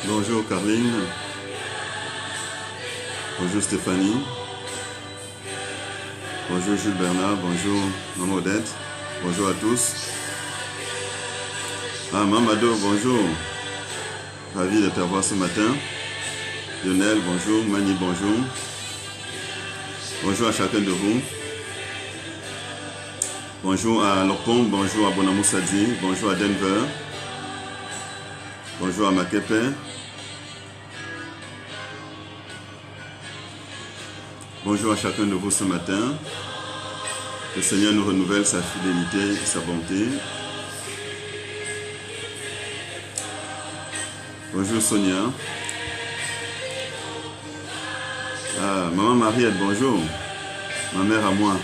Bonjour Caroline. Bonjour Stéphanie. Bonjour Jules Bernard. Bonjour Maman Odette. Bonjour à tous. Ah, Mamado, bonjour. Ravi de t'avoir ce matin. Lionel, bonjour. Mani, bonjour. Bonjour à chacun de vous. Bonjour à Lopon, bonjour à Bonamou Sadi, bonjour à Denver. Bonjour à Makepe. Bonjour à chacun de vous ce matin. Le Seigneur nous renouvelle sa fidélité et sa bonté. Bonjour Sonia. Ah, Maman Mariette, bonjour. Ma mère à moi.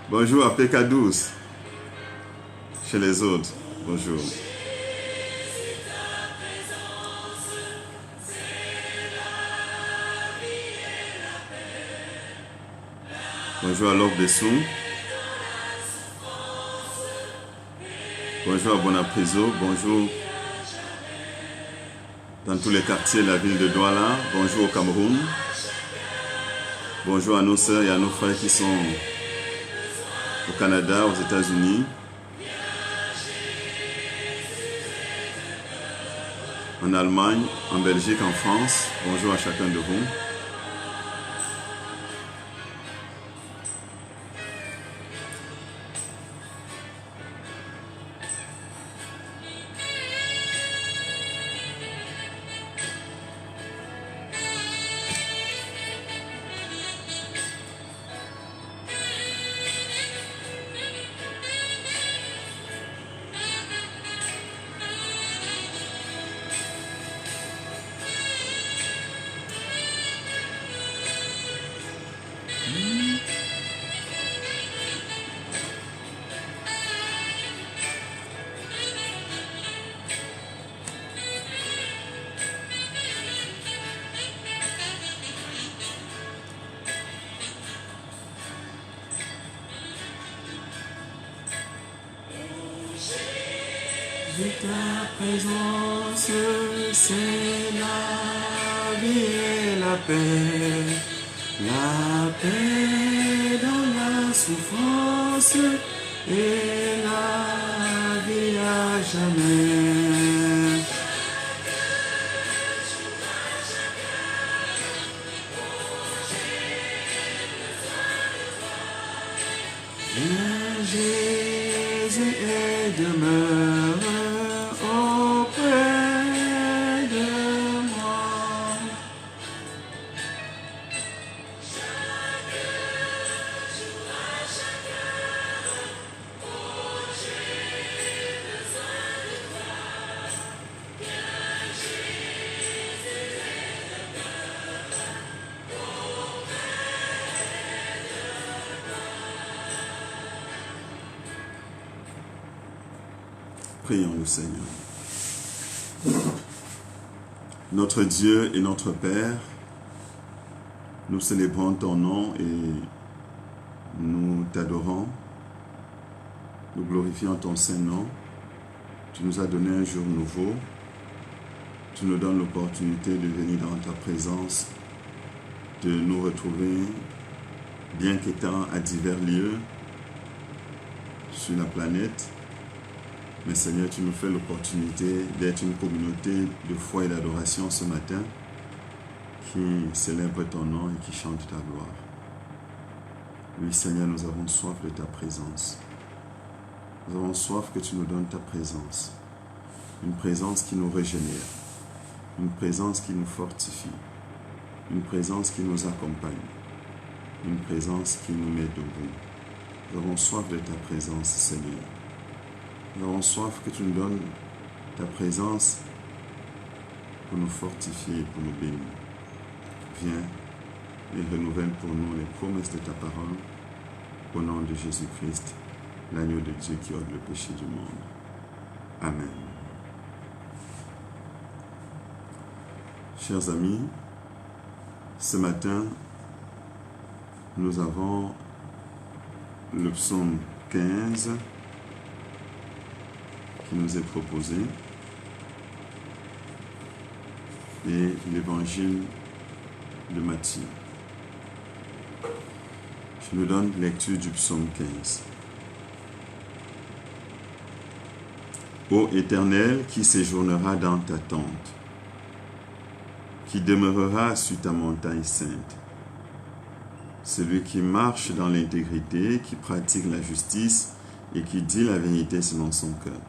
Bonjour à PK12. Chez les autres. Bonjour. Bonjour à Love Dessous. Bonjour à Bonapriso. Bonjour dans tous les quartiers de la ville de Douala. Bonjour au Cameroun. Bonjour à nos sœurs et à nos frères qui sont au Canada, aux États-Unis. En Allemagne, en Belgique, en France. Bonjour à chacun de vous. Ta présence, c'est la vie et la paix dans la souffrance et la vie à jamais. Viens Jésus et demeure auprès de moi. Prions le Seigneur. Notre Dieu et notre Père, nous célébrons ton nom et nous t'adorons. Nous glorifions ton Saint-Nom. Tu nous as donné un jour nouveau. Tu nous donnes l'opportunité de venir dans ta présence, de nous retrouver, bien qu'étant à divers lieux sur la planète. Mais Seigneur, tu nous fais l'opportunité d'être une communauté de foi et d'adoration ce matin qui célèbre ton nom et qui chante ta gloire. Oui, Seigneur, nous avons soif de ta présence. Nous avons soif que tu nous donnes ta présence. Une présence qui nous régénère. Une présence qui nous fortifie. Une présence qui nous accompagne. Une présence qui nous met debout. Nous avons soif de ta présence, Seigneur. Nous avons soif que tu nous donnes ta présence pour nous fortifier et pour nous bénir. Viens et renouvelle pour nous les promesses de ta parole Au nom de Jésus-Christ, l'agneau de Dieu qui ôte le péché du monde. Amen. Chers amis, ce matin, nous avons le psaume 15 qui nous est proposé et l'évangile de Matthieu. Je nous donne lecture du psaume 15. Ô Éternel, qui séjournera dans ta tente, qui demeurera sur ta montagne sainte, celui qui marche dans l'intégrité, qui pratique la justice et qui dit la vérité selon son cœur.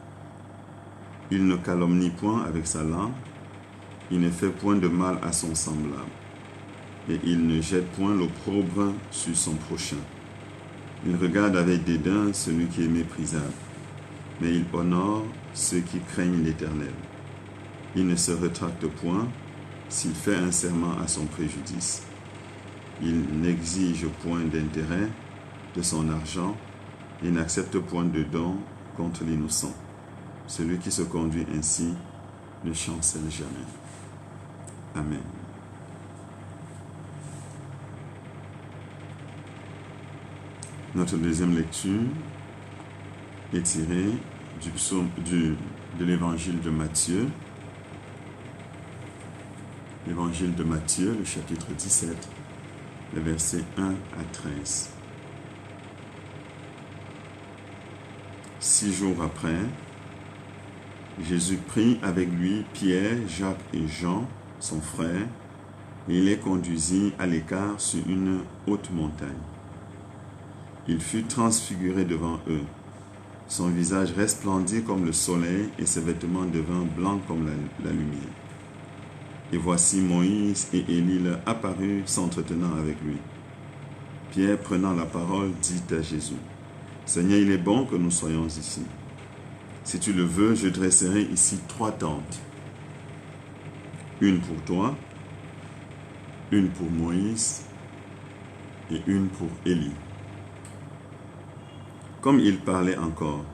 Il ne calomnie point avec sa langue, il ne fait point de mal à son semblable, et il ne jette point l'opprobre sur son prochain. Il regarde avec dédain celui qui est méprisable, mais il honore ceux qui craignent l'Éternel. Il ne se rétracte point s'il fait un serment à son préjudice. Il n'exige point d'intérêt de son argent et n'accepte point de don contre l'innocent. Celui qui se conduit ainsi ne chancelle jamais. Amen. Notre deuxième lecture est tirée du psaume de l'évangile de Matthieu. L'évangile de Matthieu, le chapitre 17, les versets 1 à 13. 6 jours après, Jésus prit avec lui Pierre, Jacques et Jean, son frère, et il les conduisit à l'écart sur une haute montagne. Il fut transfiguré devant eux. Son visage resplendit comme le soleil et ses vêtements devinrent blancs comme la lumière. Et voici Moïse et Élie leur apparurent s'entretenant avec lui. Pierre, prenant la parole, dit à Jésus, « Seigneur, il est bon que nous soyons ici. Si tu le veux, je dresserai ici 3 tentes. Une pour toi, une pour Moïse et une pour Élie. » Comme il parlait encore,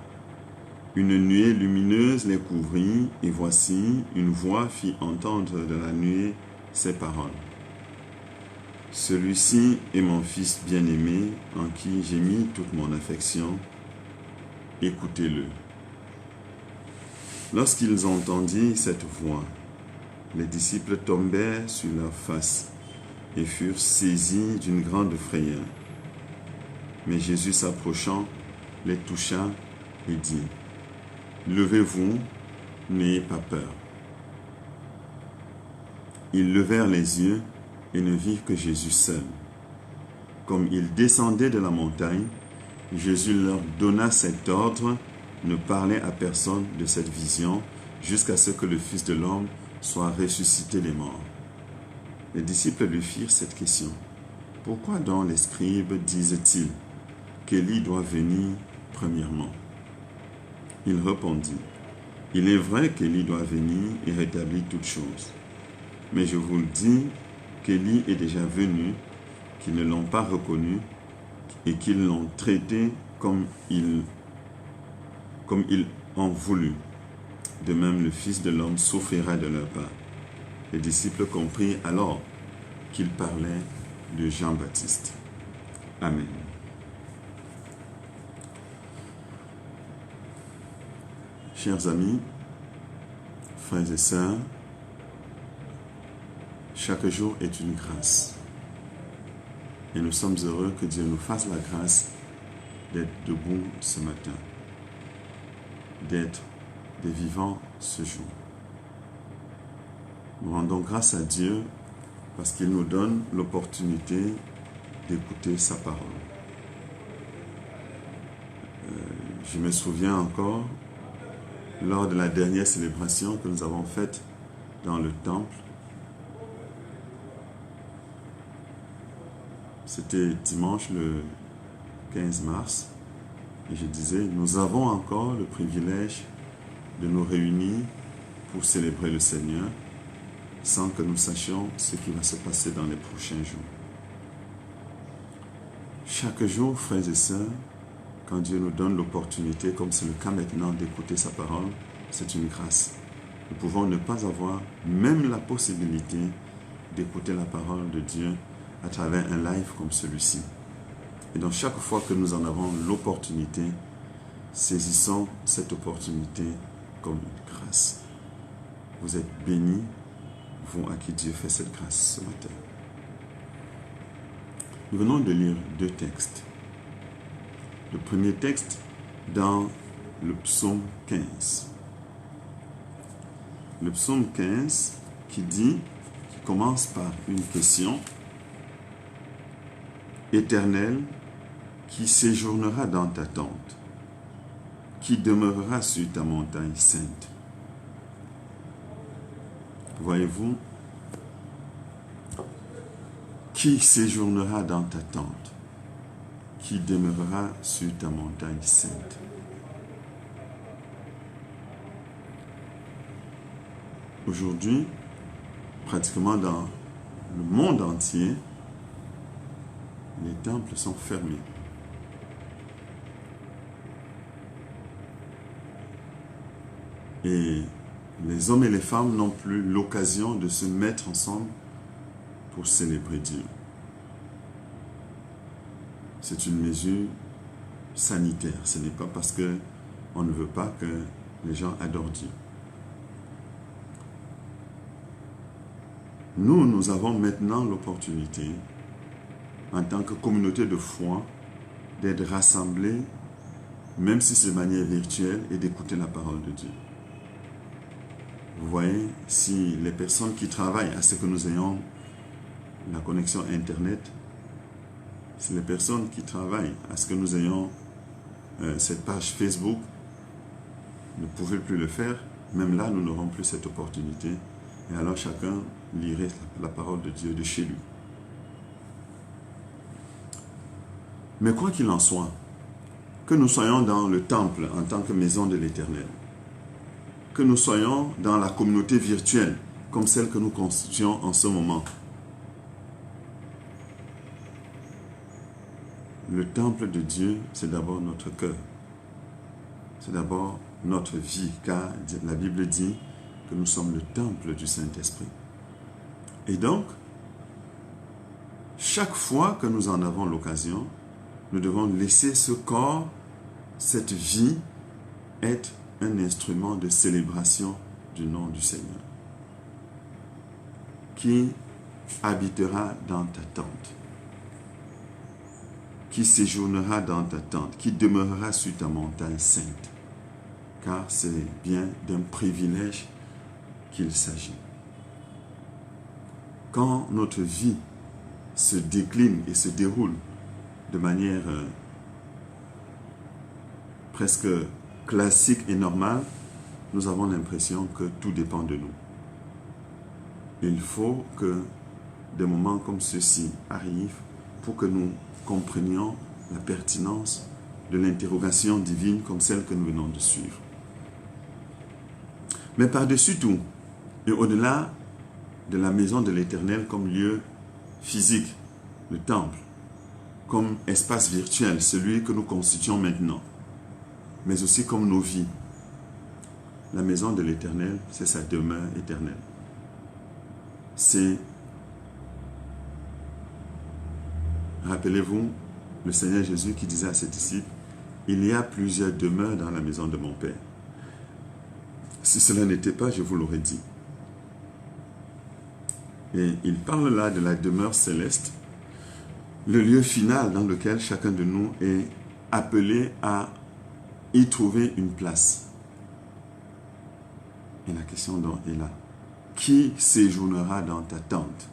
une nuée lumineuse les couvrit, et voici, une voix fit entendre de la nuée ces paroles. « Celui-ci est mon Fils bien-aimé, en qui j'ai mis toute mon affection. Écoutez-le. » Lorsqu'ils entendirent cette voix, les disciples tombèrent sur leurs faces et furent saisis d'une grande frayeur. Mais Jésus s'approchant, les toucha et dit, « Levez-vous, n'ayez pas peur. » Ils levèrent les yeux et ne virent que Jésus seul. Comme ils descendaient de la montagne, Jésus leur donna cet ordre, ne parlez à personne de cette vision, jusqu'à ce que le Fils de l'homme soit ressuscité des morts. Les disciples lui firent cette question. « Pourquoi donc les scribes disent-ils qu'Élie doit venir premièrement ?» Il répondit, « Il est vrai qu'Élie doit venir et rétablir toutes choses. Mais je vous le dis qu'Élie est déjà venu, qu'ils ne l'ont pas reconnu et qu'ils l'ont traité comme ils ont voulu. De même, le Fils de l'homme souffrira de leur part. » Les disciples comprirent alors qu'il parlait de Jean-Baptiste. Amen. Chers amis, frères et sœurs, chaque jour est une grâce. Et nous sommes heureux que Dieu nous fasse la grâce d'être debout ce matin, d'être des vivants ce jour. Nous rendons grâce à Dieu parce qu'il nous donne l'opportunité d'écouter sa parole. Je me souviens encore, lors de la dernière célébration que nous avons faite dans le temple, c'était dimanche le 15 mars, et je disais, nous avons encore le privilège de nous réunir pour célébrer le Seigneur, sans que nous sachions ce qui va se passer dans les prochains jours. Chaque jour, frères et sœurs, quand Dieu nous donne l'opportunité, comme c'est le cas maintenant, d'écouter sa parole, c'est une grâce. Nous pouvons ne pas avoir même la possibilité d'écouter la parole de Dieu à travers un live comme celui-ci. Et donc chaque fois que nous en avons l'opportunité, saisissons cette opportunité comme une grâce. Vous êtes bénis, vous à qui Dieu fait cette grâce ce matin. Nous venons de lire deux textes. Le premier texte dans le psaume 15. Le psaume 15 qui commence par une question. Éternel, qui séjournera dans ta tente, qui demeurera sur ta montagne sainte. Voyez-vous, qui séjournera dans ta tente, qui demeurera sur ta montagne sainte. Aujourd'hui, pratiquement dans le monde entier, les temples sont fermés. Et les hommes et les femmes n'ont plus l'occasion de se mettre ensemble pour célébrer Dieu. C'est une mesure sanitaire. Ce n'est pas parce qu'on ne veut pas que les gens adorent Dieu. Nous avons maintenant l'opportunité, en tant que communauté de foi, d'être rassemblés, même si c'est de manière virtuelle, et d'écouter la parole de Dieu. Vous voyez, si les personnes qui travaillent à ce que nous ayons la connexion Internet, si les personnes qui travaillent à ce que nous ayons cette page Facebook ne pouvaient plus le faire, même là, nous n'aurons plus cette opportunité. Et alors chacun lirait la parole de Dieu de chez lui. Mais quoi qu'il en soit, que nous soyons dans le temple en tant que maison de l'Éternel, que nous soyons dans la communauté virtuelle comme celle que nous constituons en ce moment, le temple de Dieu, c'est d'abord notre cœur. C'est d'abord notre vie, car la Bible dit que nous sommes le temple du Saint-Esprit. Et donc, chaque fois que nous en avons l'occasion, nous devons laisser ce corps, cette vie, être un instrument de célébration du nom du Seigneur. Qui habitera dans ta tente, qui séjournera dans ta tente, qui demeurera sur ta montagne sainte, car c'est bien d'un privilège qu'il s'agit. Quand notre vie se décline et se déroule de manière presque classique et normale, nous avons l'impression que tout dépend de nous. Il faut que des moments comme ceux-ci arrivent pour que nous comprenions la pertinence de l'interrogation divine comme celle que nous venons de suivre. Mais par-dessus tout, et au-delà de la maison de l'Éternel comme lieu physique, le temple, comme espace virtuel, celui que nous constituons maintenant, mais aussi comme nos vies. La maison de l'Éternel, c'est sa demeure éternelle. C'est, rappelez-vous, le Seigneur Jésus qui disait à ses disciples, « Il y a plusieurs demeures dans la maison de mon Père. Si cela n'était pas, je vous l'aurais dit. » Et il parle là de la demeure céleste, le lieu final dans lequel chacun de nous est appelé à y trouver une place. Et la question donc est là. Qui séjournera dans ta tente?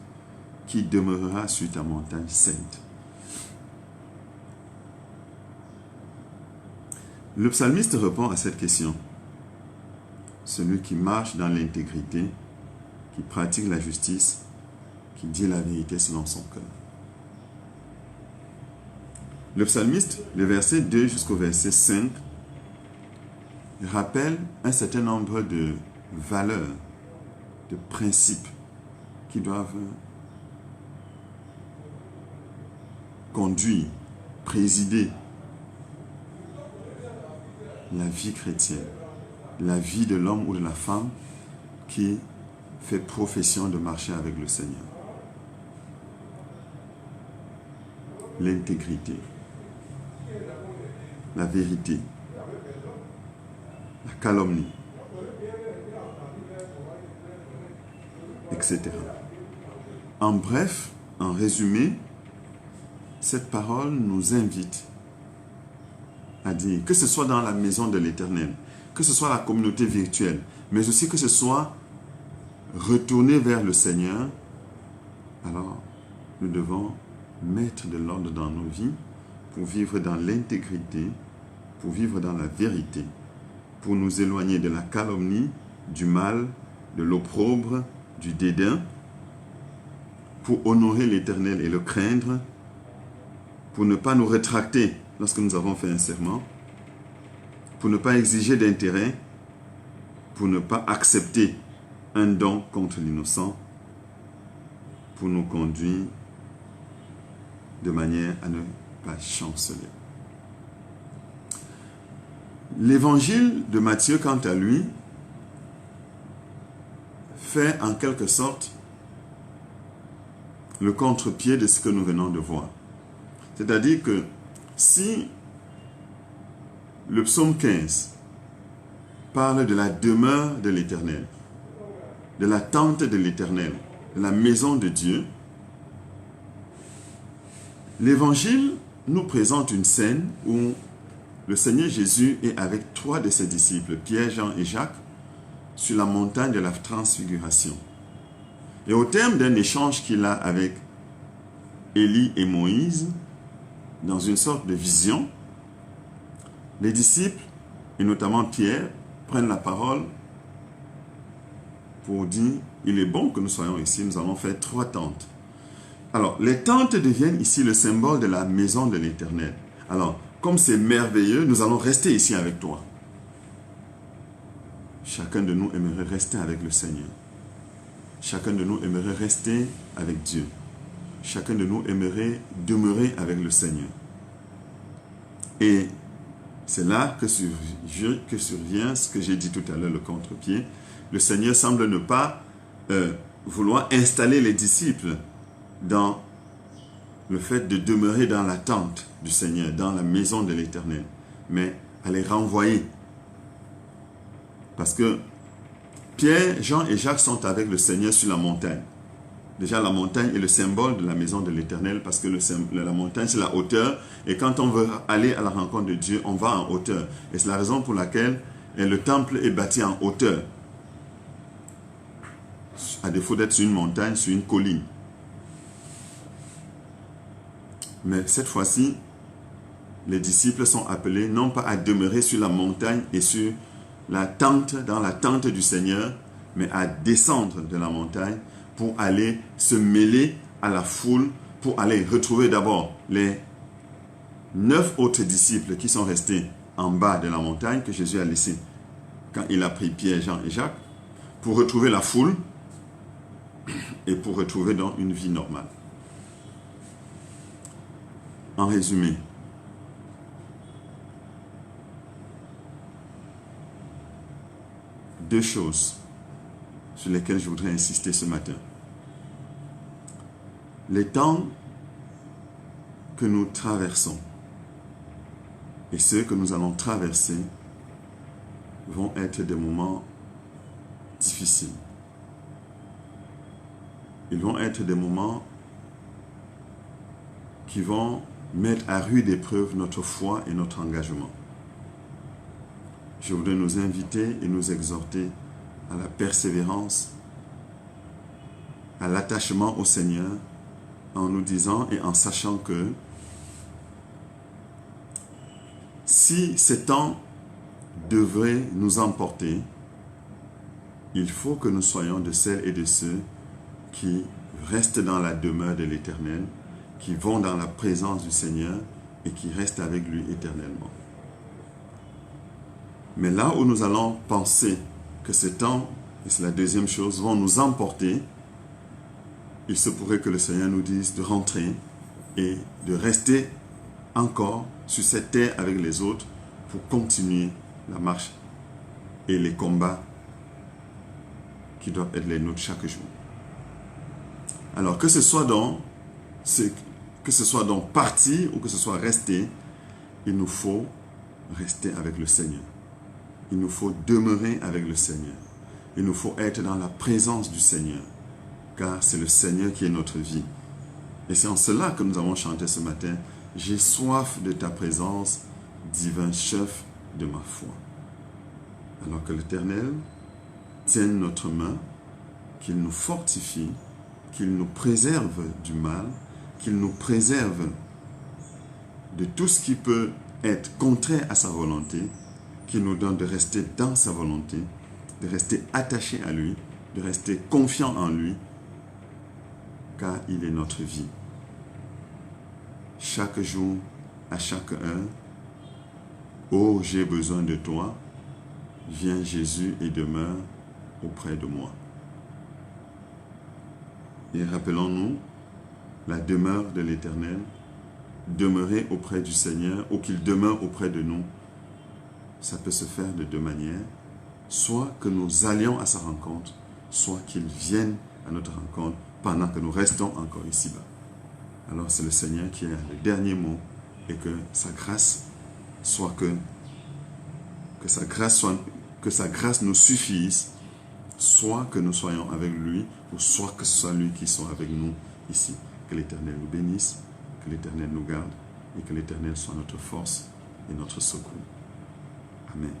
Qui demeurera sur ta montagne sainte? Le psalmiste répond à cette question. Celui qui marche dans l'intégrité, qui pratique la justice, qui dit la vérité selon son cœur. Le psalmiste, le verset 2 jusqu'au verset 5, rappelle un certain nombre de valeurs, de principes qui doivent conduire présider la vie chrétienne, la vie de l'homme ou de la femme qui fait profession de marcher avec le Seigneur. L'intégrité, la vérité, la calomnie, etc. En bref, en résumé, cette parole nous invite à dire, que ce soit dans la maison de l'Éternel, que ce soit la communauté virtuelle, mais aussi que ce soit retourné vers le Seigneur, alors nous devons mettre de l'ordre dans nos vies pour vivre dans l'intégrité, pour vivre dans la vérité, pour nous éloigner de la calomnie, du mal, de l'opprobre, du dédain, pour honorer l'Éternel et le craindre, pour ne pas nous rétracter lorsque nous avons fait un serment, pour ne pas exiger d'intérêt, pour ne pas accepter un don contre l'innocent, pour nous conduire de manière à ne pas chanceler. L'évangile de Matthieu, quant à lui, fait en quelque sorte le contre-pied de ce que nous venons de voir. C'est-à-dire que si le psaume 15 parle de la demeure de l'Éternel, de la tente de l'Éternel, de la maison de Dieu, l'Évangile nous présente une scène où le Seigneur Jésus est avec 3 de ses disciples, Pierre, Jean et Jacques, sur la montagne de la transfiguration. Et au terme d'un échange qu'il a avec Élie et Moïse, dans une sorte de vision, les disciples, et notamment Pierre, prennent la parole pour dire, il est bon que nous soyons ici, nous allons faire 3 tentes. Alors, les tentes deviennent ici le symbole de la maison de l'Éternel. Alors, comme c'est merveilleux, nous allons rester ici avec toi. Chacun de nous aimerait rester avec le Seigneur. Chacun de nous aimerait rester avec Dieu. Chacun de nous aimerait demeurer avec le Seigneur. Et c'est là que survient ce que j'ai dit tout à l'heure, le contre-pied. Le Seigneur semble ne pas vouloir installer les disciples dans le fait de demeurer dans la tente du Seigneur, dans la maison de l'Éternel, mais à les renvoyer. Parce que Pierre, Jean et Jacques sont avec le Seigneur sur la montagne. Déjà, la montagne est le symbole de la maison de l'Éternel parce que la montagne, c'est la hauteur. Et quand on veut aller à la rencontre de Dieu, on va en hauteur. Et c'est la raison pour laquelle le temple est bâti en hauteur. À défaut d'être sur une montagne, sur une colline. Mais cette fois-ci, les disciples sont appelés non pas à demeurer sur la montagne et sur la tente, dans la tente du Seigneur, mais à descendre de la montagne pour aller se mêler à la foule, pour aller retrouver d'abord les 9 autres disciples qui sont restés en bas de la montagne que Jésus a laissé quand il a pris Pierre, Jean et Jacques, pour retrouver la foule et pour retrouver donc une vie normale. En résumé, deux choses sur lesquelles je voudrais insister ce matin. Les temps que nous traversons et ceux que nous allons traverser vont être des moments difficiles. Ils vont être des moments qui vont mettre à rude épreuve notre foi et notre engagement. Je voudrais nous inviter et nous exhorter à la persévérance, à l'attachement au Seigneur, en nous disant et en sachant que si ces temps devraient nous emporter, il faut que nous soyons de celles et de ceux qui restent dans la demeure de l'Éternel, qui vont dans la présence du Seigneur et qui restent avec lui éternellement. Mais là où nous allons penser que ces temps, et c'est la deuxième chose, vont nous emporter, il se pourrait que le Seigneur nous dise de rentrer et de rester encore sur cette terre avec les autres pour continuer la marche et les combats qui doivent être les nôtres chaque jour. Alors que ce soit dans partir ou que ce soit rester, il nous faut rester avec le Seigneur. Il nous faut demeurer avec le Seigneur. Il nous faut être dans la présence du Seigneur, car c'est le Seigneur qui est notre vie. Et c'est en cela que nous avons chanté ce matin, « J'ai soif de ta présence, divin chef de ma foi. » Alors que l'Éternel tienne notre main, qu'il nous fortifie, qu'il nous préserve du mal, qu'il nous préserve de tout ce qui peut être contraire à sa volonté, qu'il nous donne de rester dans sa volonté, de rester attaché à lui, de rester confiant en lui, car il est notre vie. Chaque jour, à chaque heure, oh, j'ai besoin de toi, viens Jésus et demeure auprès de moi. Et rappelons-nous la demeure de l'Éternel, demeurer auprès du Seigneur ou qu'il demeure auprès de nous. Ça peut se faire de deux manières, soit que nous allions à sa rencontre, soit qu'il vienne à notre rencontre pendant que nous restons encore ici-bas. Alors c'est le Seigneur qui a le dernier mot et que sa grâce soit que sa grâce nous suffise, soit que nous soyons avec lui, ou soit que ce soit lui qui soit avec nous ici. Que l'Éternel nous bénisse, que l'Éternel nous garde et que l'Éternel soit notre force et notre secours. Amen.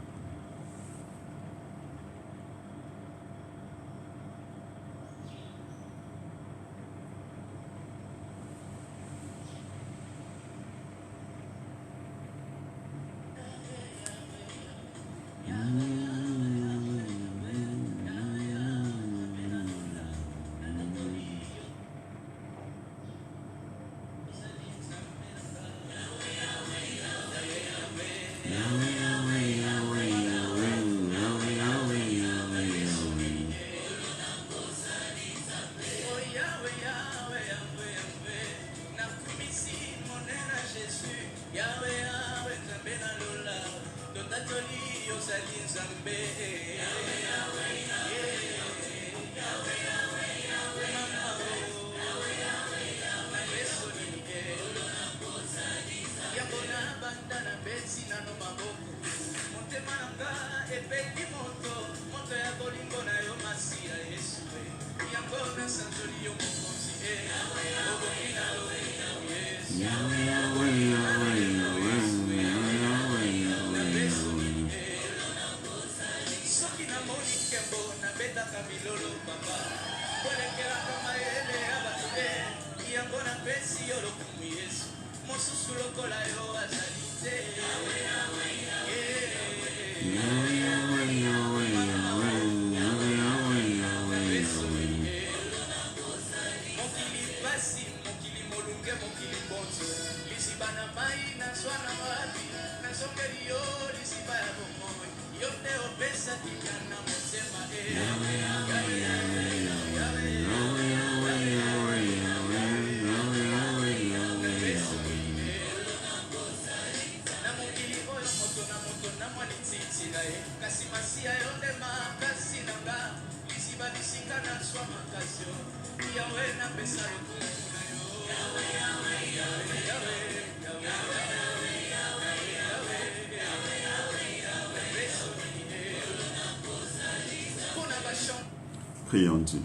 Prions Dieu.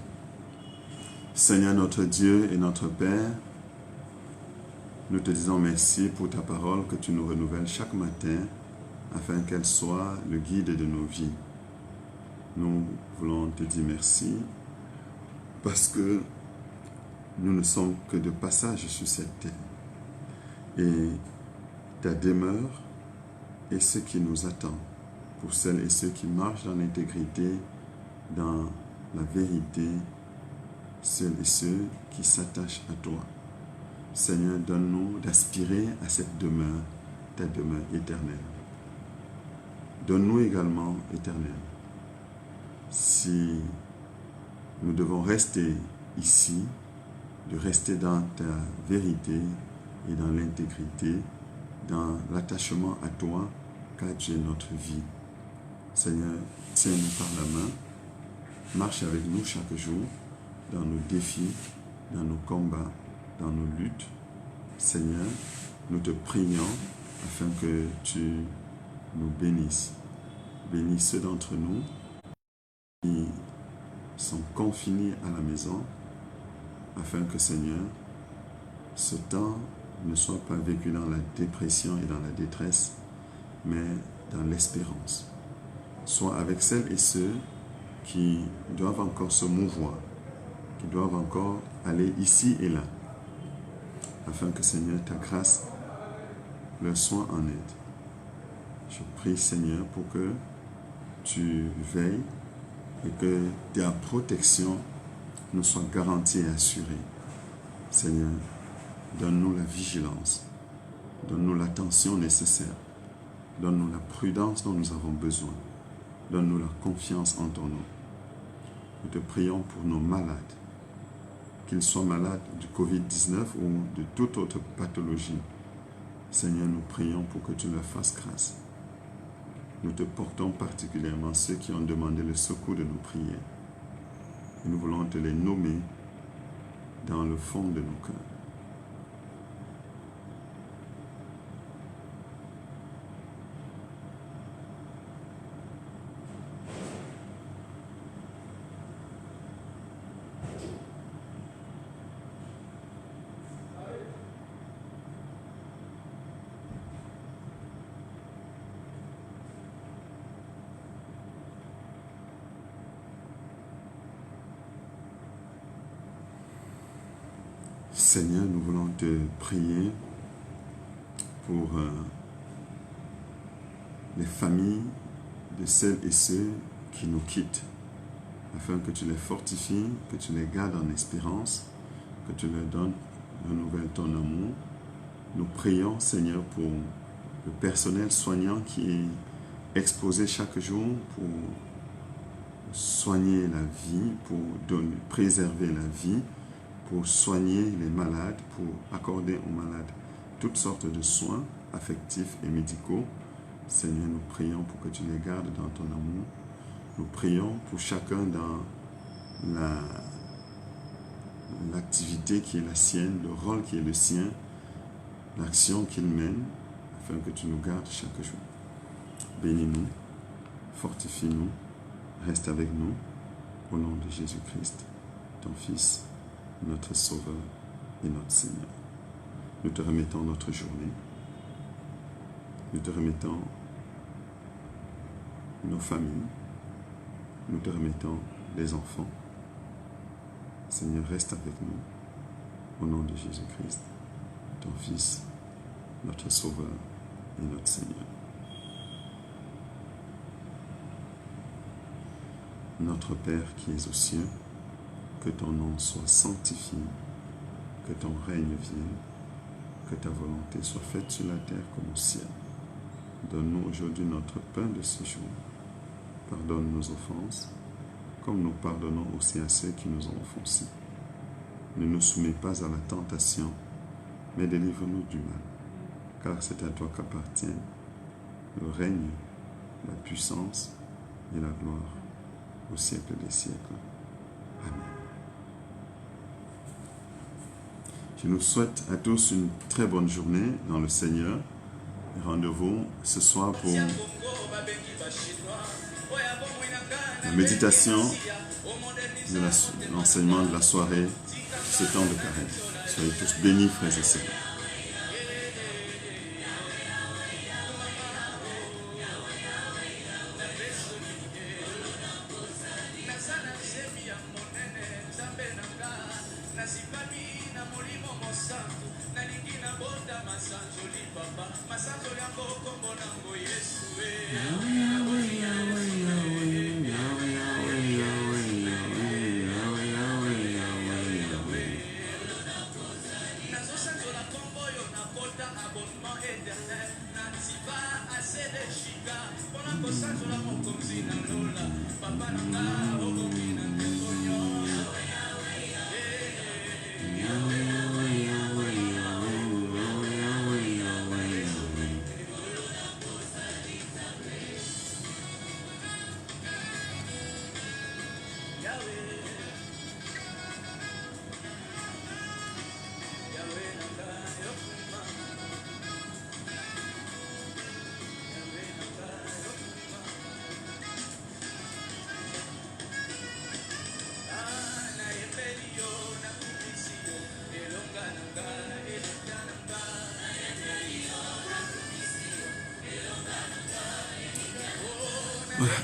Seigneur notre Dieu et notre Père, nous te disons merci pour ta parole que tu nous renouvelles chaque matin afin qu'elle soit le guide de nos vies. Nous voulons te dire merci parce que nous ne sommes que de passage sur cette terre. Et ta demeure est ce qui nous attend pour celles et ceux qui marchent dans l'intégrité, dans la vérité, celles et ceux qui s'attachent à toi. Seigneur, donne-nous d'aspirer à cette demeure, ta demeure éternelle. Donne-nous également, Éternel, si nous devons rester ici, de rester dans ta vérité et dans l'intégrité, dans l'attachement à toi, car tu es notre vie. Seigneur, tiens-nous par la main, marche avec nous chaque jour, dans nos défis, dans nos combats, dans nos luttes. Seigneur, nous te prions afin que tu nous bénisses. Bénis ceux d'entre nous qui sont confinés à la maison, afin que, Seigneur, ce temps ne soit pas vécu dans la dépression et dans la détresse, mais dans l'espérance. Sois avec celles et ceux qui doivent encore se mouvoir, qui doivent encore aller ici et là, afin que, Seigneur, ta grâce leur soit en aide. Je prie, Seigneur, pour que tu veilles et que ta protection nous soit garantie et assurée. Seigneur, donne-nous la vigilance, donne-nous l'attention nécessaire, donne-nous la prudence dont nous avons besoin, donne-nous la confiance en ton nom. Nous te prions pour nos malades, qu'ils soient malades du Covid-19 ou de toute autre pathologie. Seigneur, nous prions pour que tu leur fasses grâce. Nous te portons particulièrement ceux qui ont demandé le secours de nos prières. Et nous voulons te les nommer dans le fond de nos cœurs. Seigneur, nous voulons te prier pour les familles de celles et ceux qui nous quittent, afin que tu les fortifies, que tu les gardes en espérance, que tu leur donnes, renouvelle ton amour. Nous prions, Seigneur, pour le personnel soignant qui est exposé chaque jour pour soigner la vie, pour préserver la vie, pour soigner les malades, pour accorder aux malades toutes sortes de soins affectifs et médicaux. Seigneur, nous prions pour que tu les gardes dans ton amour. Nous prions pour chacun dans l'activité qui est la sienne, le rôle qui est le sien, l'action qu'il mène, afin que tu nous gardes chaque jour. Bénis-nous, fortifie-nous, reste avec nous, au nom de Jésus-Christ, ton Fils, notre Sauveur et notre Seigneur. Nous te remettons notre journée. Nous te remettons nos familles. Nous te remettons les enfants. Seigneur, reste avec nous. Au nom de Jésus-Christ, ton Fils, notre Sauveur et notre Seigneur. Notre Père qui es aux cieux, que ton nom soit sanctifié, que ton règne vienne, que ta volonté soit faite sur la terre comme au ciel. Donne-nous aujourd'hui notre pain de ce jour. Pardonne nos offenses, comme nous pardonnons aussi à ceux qui nous ont offensés. Ne nous soumets pas à la tentation, mais délivre-nous du mal, car c'est à toi qu'appartiennent le règne, la puissance et la gloire au siècle des siècles. Amen. Je nous souhaite à tous une très bonne journée dans le Seigneur. Rendez-vous ce soir pour la méditation de l'enseignement de la soirée, ce temps de carême. Soyez tous bénis, frères et sœurs.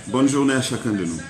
Bonne journée à chacun de nous.